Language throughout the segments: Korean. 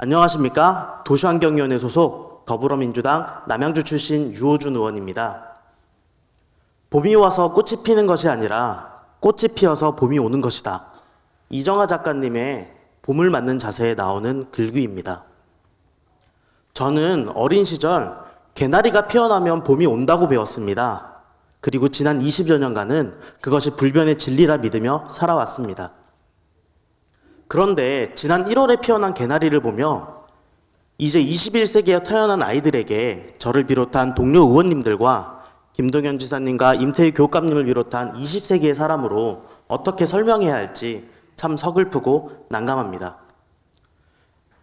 안녕하십니까? 도시환경위원회 소속 더불어민주당 남양주 출신 유호준 의원입니다. 봄이 와서 꽃이 피는 것이 아니라 꽃이 피어서 봄이 오는 것이다. 이정하 작가님의 봄을 맞는 자세에 나오는 글귀입니다. 저는 어린 시절 개나리가 피어나면 봄이 온다고 배웠습니다. 그리고 지난 20여 년간은 그것이 불변의 진리라 믿으며 살아왔습니다. 그런데 지난 1월에 피어난 개나리를 보며 이제 21세기에 태어난 아이들에게 저를 비롯한 동료 의원님들과 김동연 지사님과 임태희 교육감님을 비롯한 20세기의 사람으로 어떻게 설명해야 할지 참 서글프고 난감합니다.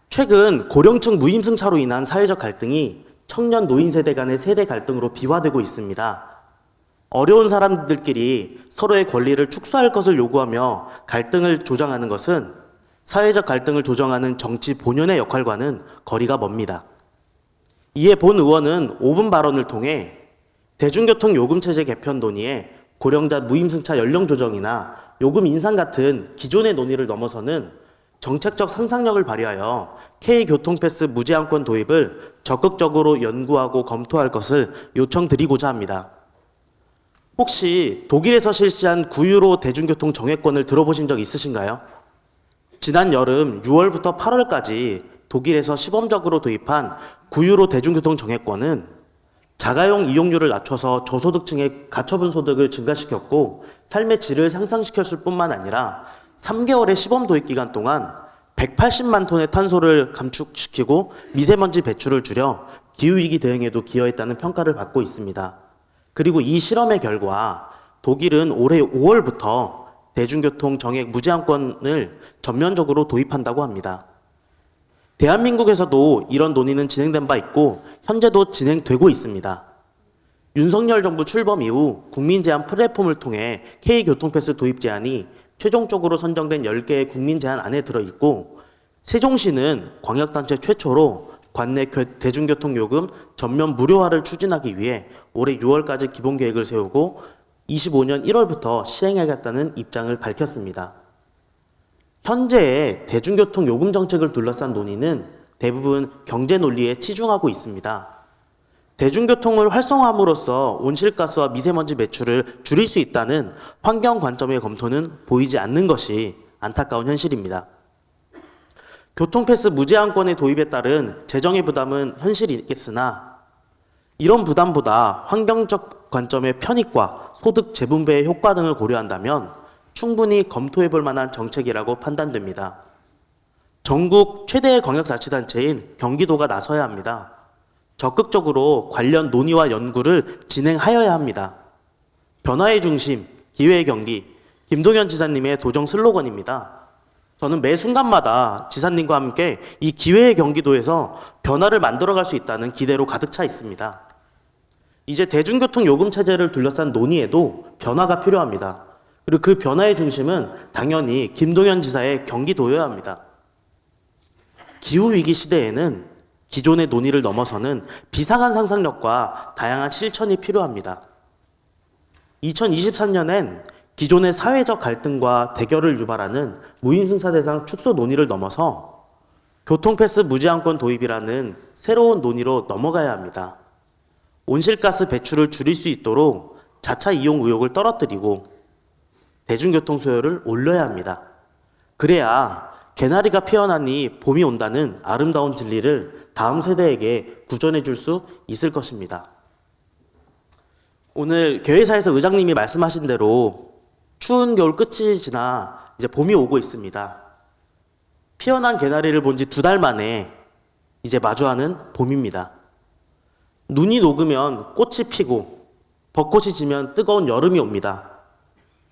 최근 고령층 무임승차로 인한 사회적 갈등이 청년 노인 세대 간의 세대 갈등으로 비화되고 있습니다. 어려운 사람들끼리 서로의 권리를 축소할 것을 요구하며 갈등을 조장하는 것은 사회적 갈등을 조정하는 정치 본연의 역할과는 거리가 멉니다. 이에 본 의원은 5분 발언을 통해 대중교통 요금체제 개편 논의에 고령자 무임승차 연령 조정이나 요금 인상 같은 기존의 논의를 넘어서는 정책적 상상력을 발휘하여 K교통패스 무제한권 도입을 적극적으로 연구하고 검토할 것을 요청드리고자 합니다. 혹시 독일에서 실시한 9유로 대중교통 정액권을 들어보신 적 있으신가요? 지난 여름 6월부터 8월까지 독일에서 시범적으로 도입한 9유로 대중교통 정액권은 자가용 이용료를 낮춰서 저소득층의 가처분 소득을 증가시켰고 삶의 질을 향상시켰을 뿐만 아니라 3개월의 시범 도입 기간 동안 180만 톤의 탄소를 감축시키고 미세먼지 배출을 줄여 기후위기 대응에도 기여했다는 평가를 받고 있습니다. 그리고 이 실험의 결과 독일은 올해 5월부터 대중교통 정액 무제한권을 전면적으로 도입한다고 합니다. 대한민국에서도 이런 논의는 진행된 바 있고 현재도 진행되고 있습니다. 윤석열 정부 출범 이후 국민제한 플랫폼을 통해 K교통패스 도입 제안이 최종적으로 선정된 10개의 국민제안 안에 들어있고 세종시는 광역단체 최초로 관내 대중교통요금 전면 무료화를 추진하기 위해 올해 6월까지 기본계획을 세우고 25년 1월부터 시행하겠다는 입장을 밝혔습니다. 현재의 대중교통 요금 정책을 둘러싼 논의는 대부분 경제 논리에 치중하고 있습니다. 대중교통을 활성화함으로써 온실가스와 미세먼지 배출을 줄일 수 있다는 환경 관점의 검토는 보이지 않는 것이 안타까운 현실입니다. 교통패스 무제한권의 도입에 따른 재정의 부담은 현실이겠으나 이런 부담보다 환경적 관점의 편익과 소득 재분배의 효과 등을 고려한다면 충분히 검토해 볼 만한 정책이라고 판단됩니다. 전국 최대의 광역자치단체인 경기도가 나서야 합니다. 적극적으로 관련 논의와 연구를 진행하여야 합니다. 변화의 중심, 기회의 경기, 김동연 지사님의 도정 슬로건입니다. 저는 매 순간마다 지사님과 함께 이 기회의 경기도에서 변화를 만들어갈 수 있다는 기대로 가득 차 있습니다. 이제 대중교통 요금 체제를 둘러싼 논의에도 변화가 필요합니다. 그리고 그 변화의 중심은 당연히 김동연 지사의 경기도여야 합니다. 기후위기 시대에는 기존의 논의를 넘어서는 비상한 상상력과 다양한 실천이 필요합니다. 2023년엔 기존의 사회적 갈등과 대결을 유발하는 무임승차 대상 축소 논의를 넘어서 교통패스 무제한권 도입이라는 새로운 논의로 넘어가야 합니다. 온실가스 배출을 줄일 수 있도록 자차 이용 의욕을 떨어뜨리고 대중교통 수요를 올려야 합니다. 그래야 개나리가 피어나니 봄이 온다는 아름다운 진리를 다음 세대에게 구전해 줄 수 있을 것입니다. 오늘 개회사에서 의장님이 말씀하신 대로 추운 겨울 끝이 지나 이제 봄이 오고 있습니다. 피어난 개나리를 본 지 2달 만에 이제 마주하는 봄입니다. 눈이 녹으면 꽃이 피고 벚꽃이 지면 뜨거운 여름이 옵니다.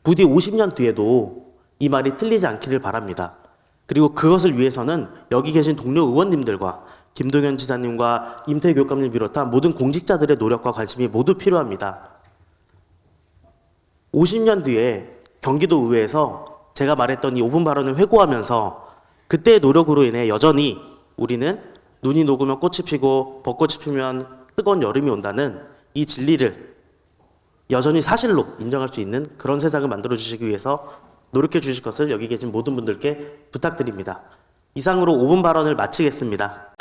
부디 50년 뒤에도 이 말이 틀리지 않기를 바랍니다. 그리고 그것을 위해서는 여기 계신 동료 의원님들과 김동연 지사님과 임태희 교육감님 비롯한 모든 공직자들의 노력과 관심이 모두 필요합니다. 50년 뒤에 경기도 의회에서 제가 말했던 이 5분 발언을 회고하면서 그때의 노력으로 인해 여전히 우리는 눈이 녹으면 꽃이 피고 벚꽃이 피면 뜨거운 여름이 온다는 이 진리를 여전히 사실로 인정할 수 있는 그런 세상을 만들어 주시기 위해서 노력해 주실 것을 여기 계신 모든 분들께 부탁드립니다. 이상으로 5분 발언을 마치겠습니다.